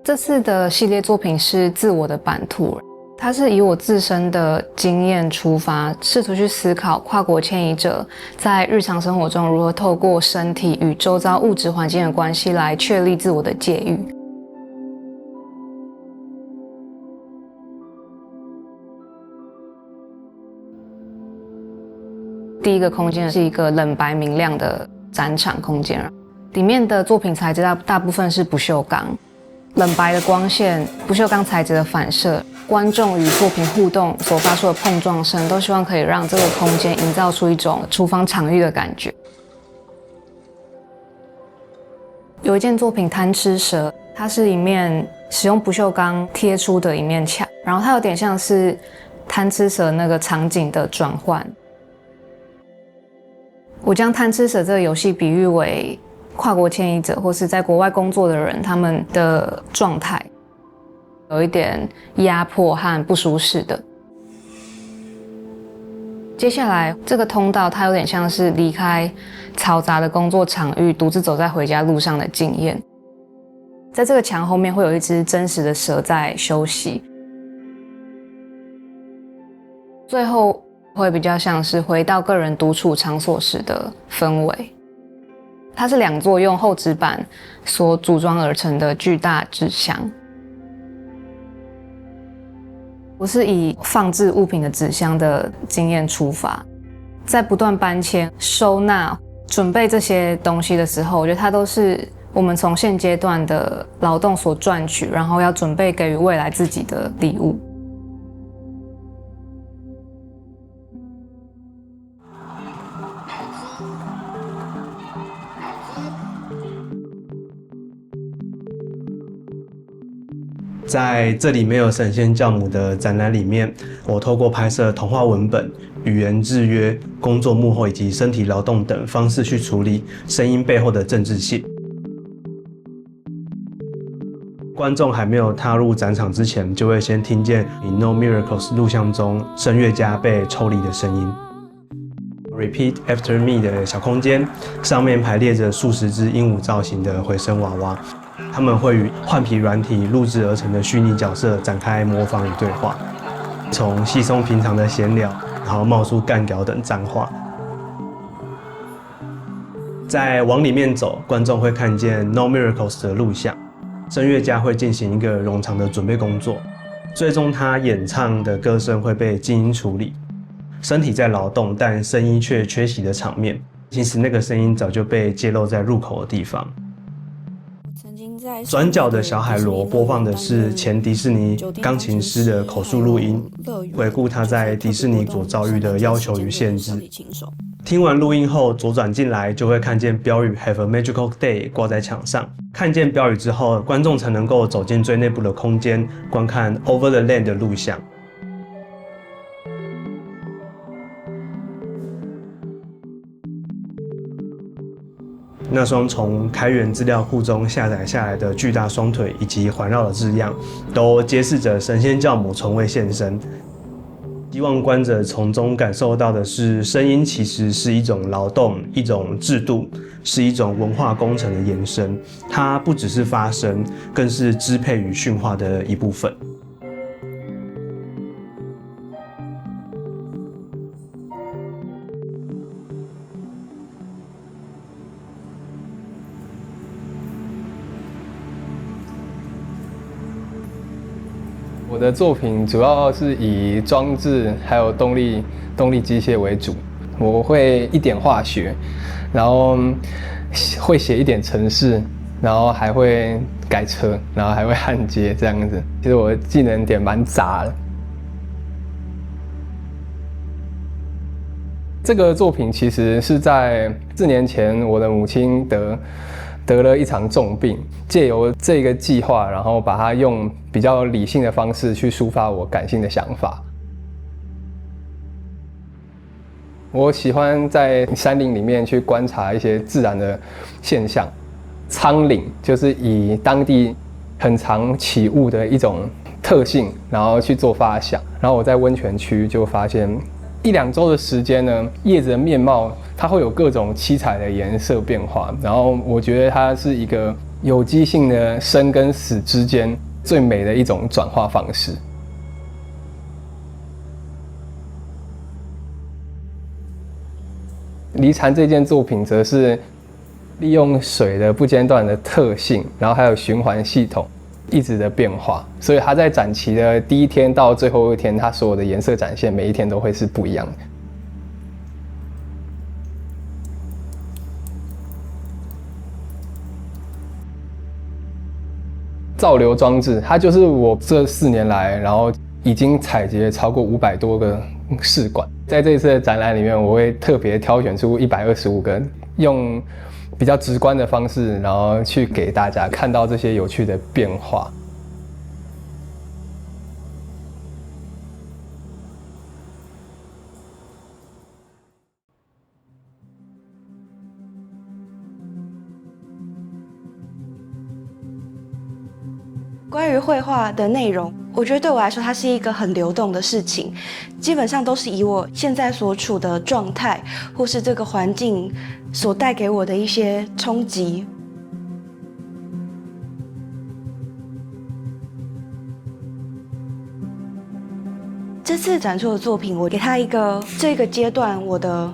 这次的系列作品是自我的版图，它是以我自身的经验出发，试图去思考跨国迁移者在日常生活中如何透过身体与周遭物质环境的关系来确立自我的界域。第一个空间是一个冷白明亮的展场空间，里面的作品材质大部分是不锈钢。冷白的光线、不锈钢材质的反射、观众与作品互动所发出的碰撞声，都希望可以让这个空间营造出一种厨房场域的感觉。有一件作品《贪吃蛇》，它是一面使用不锈钢贴出的一面墙，然后它有点像是贪吃蛇那个场景的转换。我将贪吃蛇这个游戏比喻为跨国迁移者或是在国外工作的人，他们的状态有一点压迫和不舒适的。接下来这个通道，它有点像是离开嘈杂的工作场域，独自走在回家路上的经验。在这个墙后面会有一只真实的蛇在休息，最后会比较像是回到个人独处场所时的氛围。它是2座用厚纸板所组装而成的巨大纸箱。我是以放置物品的纸箱的经验出发，在不断搬迁、收纳、准备这些东西的时候，我觉得它都是我们从现阶段的劳动所赚取，然后要准备给予未来自己的礼物。在这里没有神仙教母的展览里面，我透过拍摄童话文本、语言制约、工作幕后以及身体劳动等方式去处理声音背后的政治性。观众还没有踏入展场之前，就会先听见以 No Miracles 录像中声乐家被抽离的声音。Repeat After Me 的小空间上面排列着数十只鹦鹉造型的回声娃娃。他们会与换皮软体录制而成的虚拟角色展开模仿与对话，从稀松平常的闲聊，然后冒出干屌等脏话。再往里面走，观众会看见 No Miracles 的录像，声乐家会进行一个冗长的准备工作，最终他演唱的歌声会被静音处理，身体在劳动，但声音却缺席的场面，其实那个声音早就被揭露在入口的地方。转角的小海螺播放的是前迪士尼钢琴师的口述录音，回顾他在迪士尼所遭遇的要求与限制。听完录音后，左转进来就会看见标语 Have a Magical Day 挂在墙上。看见标语之后，观众才能够走进最内部的空间，观看 Over the Land 的录像。那双从开源资料库中下载下来的巨大双腿以及环绕的字样，都揭示着神仙教母从未现身。希望观者从中感受到的是，声音其实是一种劳动，一种制度，是一种文化工程的延伸。它不只是发声，更是支配与驯化的一部分。我的作品主要是以装置还有动力机械为主，我会一点化学，然后会写一点程式，然后还会改车，然后还会焊接这样子。其实我的技能点蛮杂的。这个作品其实是在4年前，我的母亲得了一场重病，借由这个计划，然后把它用比较理性的方式去抒发我感性的想法。我喜欢在山林里面去观察一些自然的现象，苍岭，就是以当地很常起雾的一种特性，然后去做发想。然后我在温泉区就发现，1-2周的时间呢，叶子的面貌它会有各种七彩的颜色变化。然后我觉得它是一个有机性的生跟死之间最美的一种转化方式。离禅这件作品则是利用水的不间断的特性，然后还有循环系统一直的变化，所以它在展期的第1天到最后1天，它所有的颜色展现每一天都会是不一样的。造流装置，它就是我这4年来，然后已经采集超过500多个试管。在这一次的展览里面，我会特别挑选出125个，用比较直观的方式，然后去给大家看到这些有趣的变化。关于绘画的内容，我觉得对我来说，它是一个很流动的事情，基本上都是以我现在所处的状态，或是这个环境所带给我的一些冲击。这次展出的作品，我给它一个这个阶段我的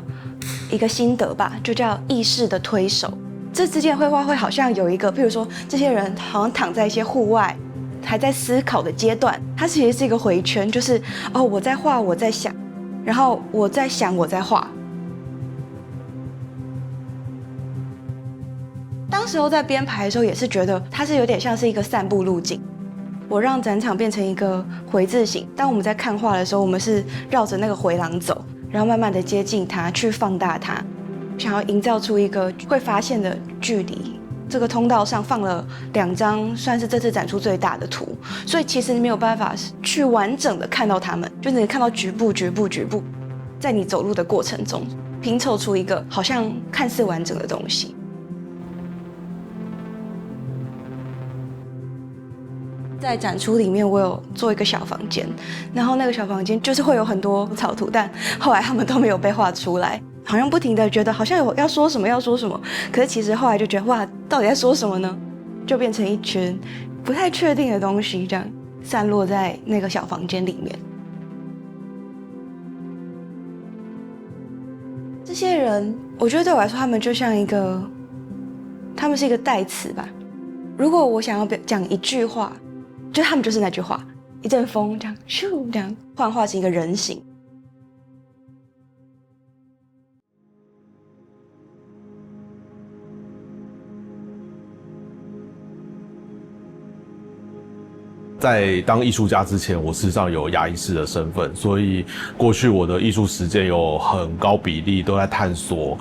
一个心得吧，就叫意识的推手。这之间绘画会好像有一个，比如说这些人好像躺在一些户外，还在思考的阶段，它其实是一个回圈，就是哦，我在画，我在想，然后我在想，我在画。当时候在编排的时候，也是觉得它是有点像是一个散步路径。我让展场变成一个回字形，当我们在看画的时候，我们是绕着那个回廊走，然后慢慢的接近它，去放大它，想要营造出一个会发现的距离。这个通道上放了2张，算是这次展出最大的图，所以其实你没有办法去完整的看到它们，就能看到局部，在你走路的过程中拼凑出一个好像看似完整的东西。在展出里面，我有做一个小房间，然后那个小房间就是会有很多草图，但后来他们都没有被画出来。好像不停的觉得好像有要说什么，可是其实后来就觉得哇，到底在说什么呢？就变成一群不太确定的东西，这样散落在那个小房间里面。这些人，我觉得对我来说，他们就像他们是一个代词吧。如果我想要讲一句话，就他们就是那句话，一阵风这样咻这样幻化成一个人形。在当艺术家之前，我事实上有牙医师的身份，所以过去我的艺术实践有很高比例都在探索，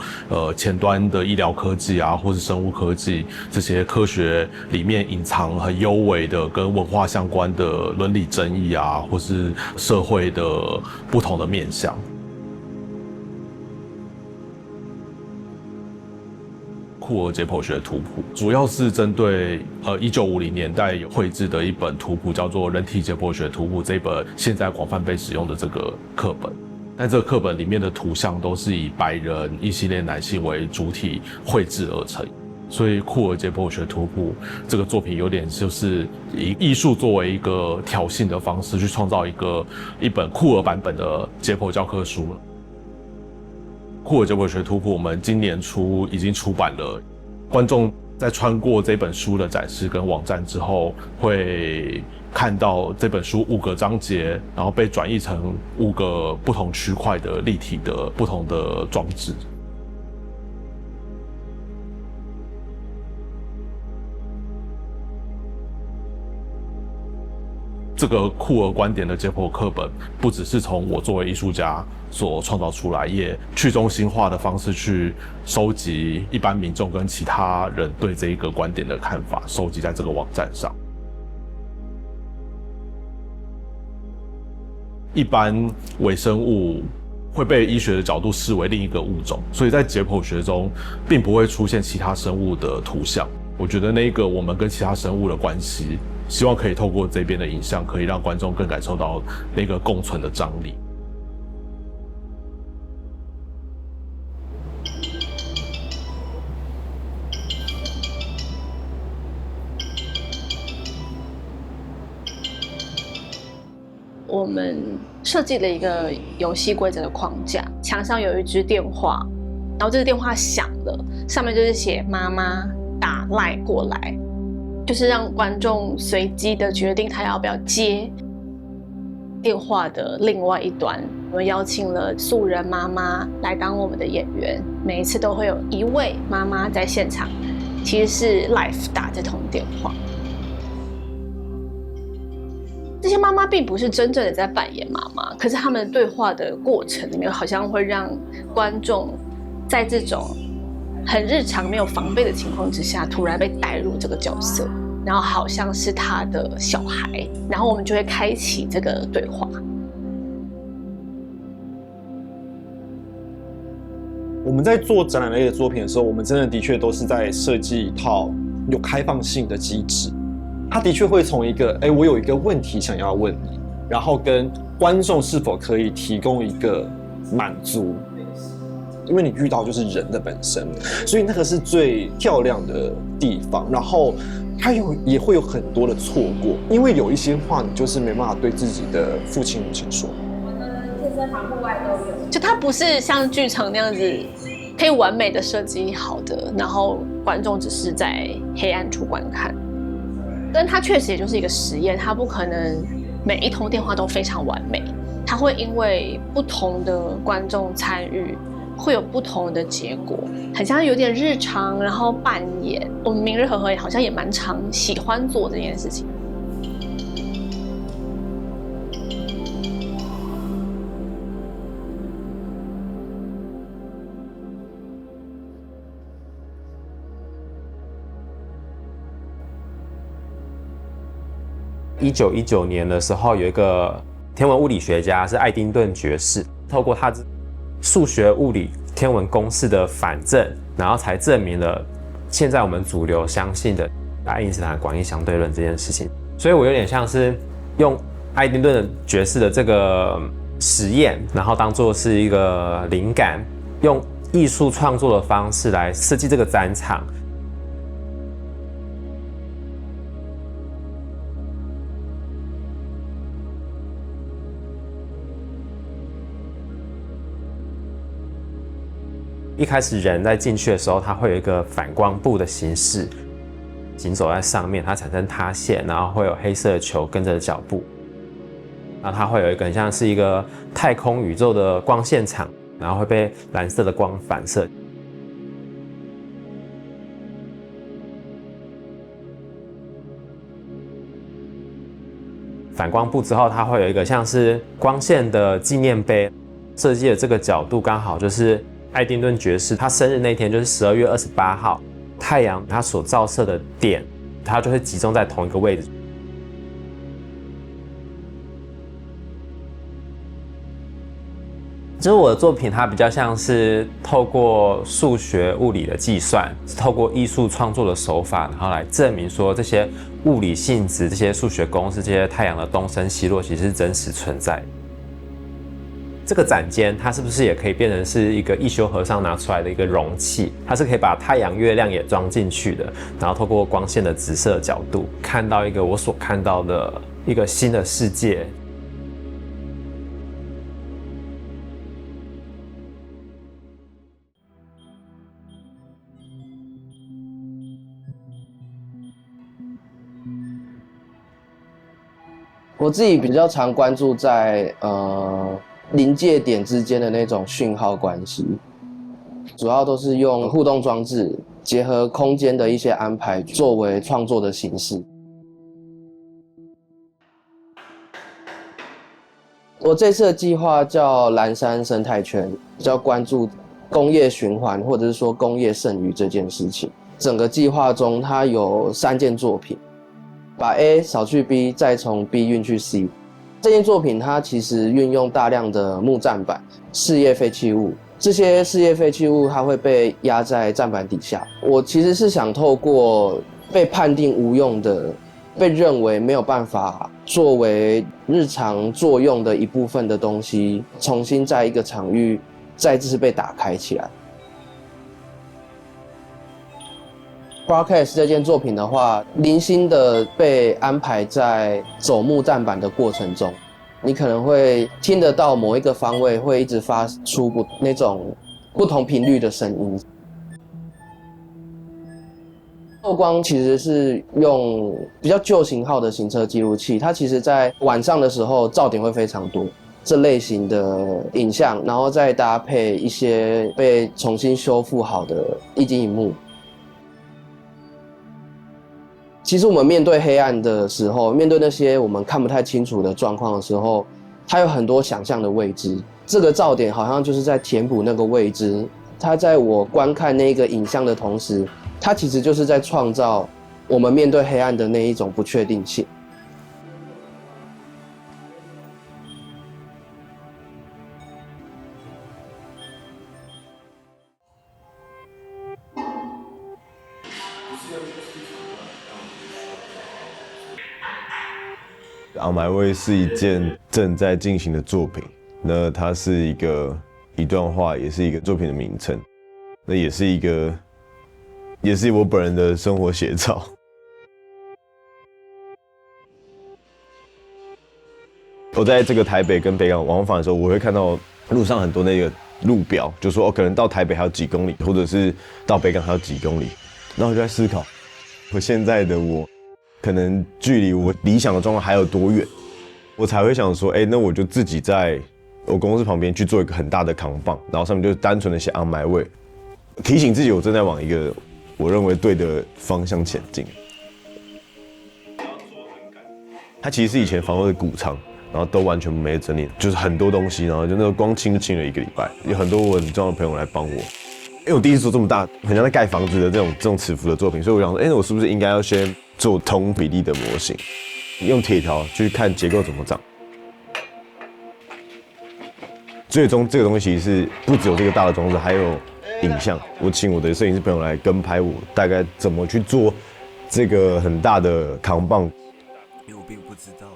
前端的医疗科技啊，或是生物科技这些科学里面隐藏很幽微的跟文化相关的伦理争议啊，或是社会的不同的面向。库尔解剖学图谱主要是针对1950年代有绘制的一本图谱，叫做《人体解剖学图谱》，这本现在广泛被使用的这个课本。但这个课本里面的图像都是以白人异性恋男性为主体绘制而成，所以库尔解剖学图谱这个作品有点就是以艺术作为一个挑衅的方式，去创造一本库尔版本的解剖教科书了。库尔解剖学图谱我们今年初已经出版了，观众在穿过这本书的展示跟网站之后，会看到这本书5个章节，然后被转译成5个不同区块的立体的不同的装置。这个库尔观点的解剖课本，不只是从我作为艺术家所创造出来，也去中心化的方式去收集一般民众跟其他人对这一个观点的看法，收集在这个网站上。一般微生物会被医学的角度视为另一个物种，所以在解剖学中并不会出现其他生物的图像。我觉得那个我们跟其他生物的关系，希望可以透过这边的影像，可以让观众更感受到那个共存的张力。我们设计了一个游戏规则的框架，墙上有一支电话，然后这个电话响了，上面就是写妈妈打LINE过来，就是让观众随机的决定他要不要接电话的另外一端。我们邀请了素人妈妈来当我们的演员，每一次都会有一位妈妈在现场，其实是 live 打这通电话。这些妈妈并不是真正的在扮演妈妈，可是他们对话的过程里面，好像会让观众在这种很日常没有防备的情况之下，突然被带入这个角色，然后好像是他的小孩，然后我们就会开启这个对话。我们在做展览类的作品的时候，我们真的的确都是在设计一套有开放性的机制。它的确会从一个我有一个问题想要问你，然后跟观众是否可以提供一个满足，因为你遇到就是人的本身，所以那个是最漂亮的地方。然后它也会有很多的错过，因为有一些话你就是没办法对自己的父亲母亲说。我们健身房户外都有，就它不是像剧场那样子可以完美的设计好的，然后观众只是在黑暗处观看。但它确实也就是一个实验，它不可能每一通电话都非常完美，它会因为不同的观众参与，会有不同的结果，很像有点日常，然后扮演。我们明日和合也好像也蛮常喜欢做这件事情。1919年的时候，有一个天文物理学家是爱丁顿爵士，透过他数学、物理、天文公式的反证，然后才证明了现在我们主流相信的爱因斯坦广义相对论这件事情。所以我有点像是用爱丁顿爵士的这个实验，然后当作是一个灵感，用艺术创作的方式来设计这个展场。一开始人在进去的时候，它会有一个反光布的形式，行走在上面，它产生塌陷，然后会有黑色的球跟着脚步，然后它会有一个很像是一个太空宇宙的光线场，然后会被蓝色的光反射。反光布之后，它会有一个像是光线的纪念碑，设计的这个角度刚好就是爱丁顿爵士他生日那天，就是12月28号，太阳它所照射的点，它就会集中在同一个位置。就是我的作品，它比较像是透过数学、物理的计算，透过艺术创作的手法，然后来证明说这些物理性质、这些数学公式、这些太阳的东升西落，其实是真实存在的。这个展间，它是不是也可以变成是一个一休和尚拿出来的一个容器？它是可以把太阳、月亮也装进去的，然后透过光线的直射角度，看到一个我所看到的一个新的世界。我自己比较常关注在临界点之间的那种讯号关系，主要都是用互动装置结合空间的一些安排作为创作的形式。我这次的计划叫蓝山生态圈，比较关注工业循环或者是说工业剩余这件事情。整个计划中它有3件作品，把 A 扫去 B， 再从 B 运去 C。这件作品它其实运用大量的木栈板、事业废弃物、这些事业废弃物它会被压在站板底下。我其实是想透过被判定无用的、被认为没有办法作为日常作用的一部分的东西，重新在一个场域再次被打开起来。Broadcast 这件作品的话，零星的被安排在走木站板的过程中，你可能会听得到某一个方位会一直发出那种不同频率的声音。透光其实是用比较旧型号的行车记录器，它其实在晚上的时候噪点会非常多。这类型的影像，然后再搭配一些被重新修复好的液晶萤幕。其实我们面对黑暗的时候，面对那些我们看不太清楚的状况的时候，它有很多想象的未知。这个噪点好像就是在填补那个未知。它在我观看那个影像的同时，它其实就是在创造我们面对黑暗的那一种不确定性。On My Way 是一件正在进行的作品，那它是一段话，也是一个作品的名称，那也是我本人的生活写照。我在这个台北跟北港往返的时候，我会看到路上很多那个路标，就说可能到台北还有几公里，或者是到北港还有几公里，然后我就在思考，我现在的我。可能距离我理想的状况还有多远，我才会想说，那我就自己在我公司旁边去做一个很大的扛棒，然后上面就单纯的写 On My Way， 提醒自己我正在往一个我认为对的方向前进。它其实是以前房屋的谷仓，然后都完全没整理，就是很多东西，然后就那个光清就清了1个礼拜，有很多我很重要的朋友来帮我。因为我第一次做这么大，很像在盖房子的这种尺幅的作品，所以我想说，我是不是应该要先做同比例的模型，用铁条去看结构怎么长。最终这个东西是不只有这个大的装置，还有影像。我请我的摄影师朋友来跟拍我大概怎么去做这个很大的扛棒。因为我并不知道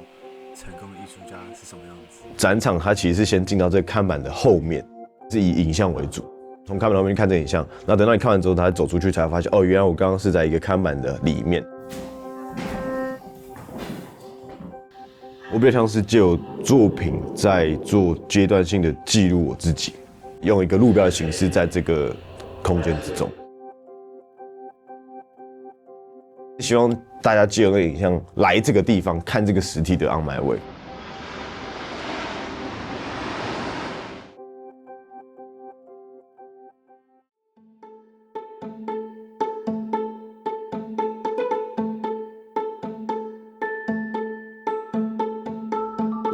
成功的艺术家是什么样子。展场它其实是先进到这个看板的后面，是以影像为主。从看板后面去看这影像，然后等到你看完之后，他走出去才发现，原来我刚刚是在一个看板的里面。我比较像是藉由作品在做阶段性的记录我自己，用一个路标的形式在这个空间之中。希望大家藉由那个影像来这个地方看这个实体的 On My Way。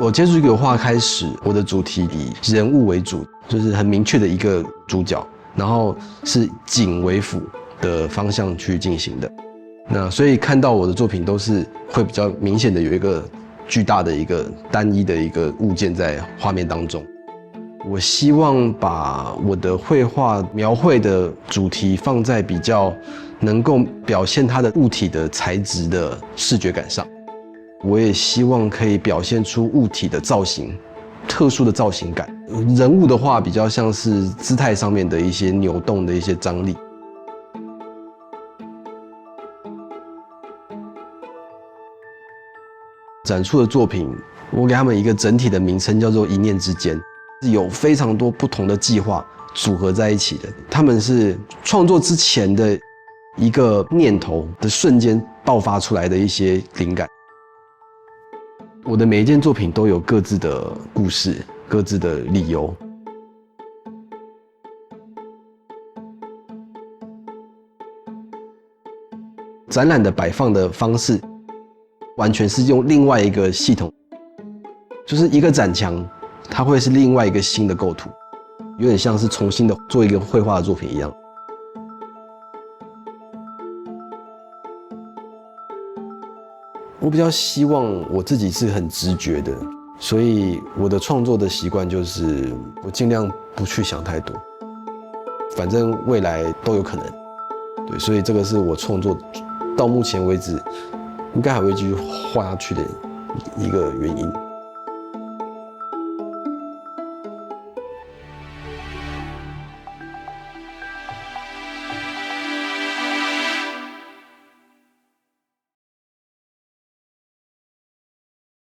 我接触这个画开始，我的主题以人物为主，就是很明确的一个主角，然后是景为辅的方向去进行的。那所以看到我的作品都是会比较明显的有一个巨大的一个单一的一个物件在画面当中。我希望把我的绘画描绘的主题放在比较能够表现它的物体的材质的视觉感上。我也希望可以表现出物体的造型，特殊的造型感。人物的话，比较像是姿态上面的一些扭动的一些张力。展出的作品，我给他们一个整体的名称，叫做“一念之间”，有非常多不同的计划组合在一起的。他们是创作之前的一个念头的瞬间爆发出来的一些灵感。我的每一件作品都有各自的故事，各自的理由。展览的摆放的方式，完全是用另外一个系统，就是一个展墙，它会是另外一个新的构图，有点像是重新的做一个绘画的作品一样。我比较希望我自己是很直觉的，所以我的创作的习惯就是我尽量不去想太多。反正未来都有可能。对，所以这个是我创作到目前为止应该还会继续画下去的一个原因。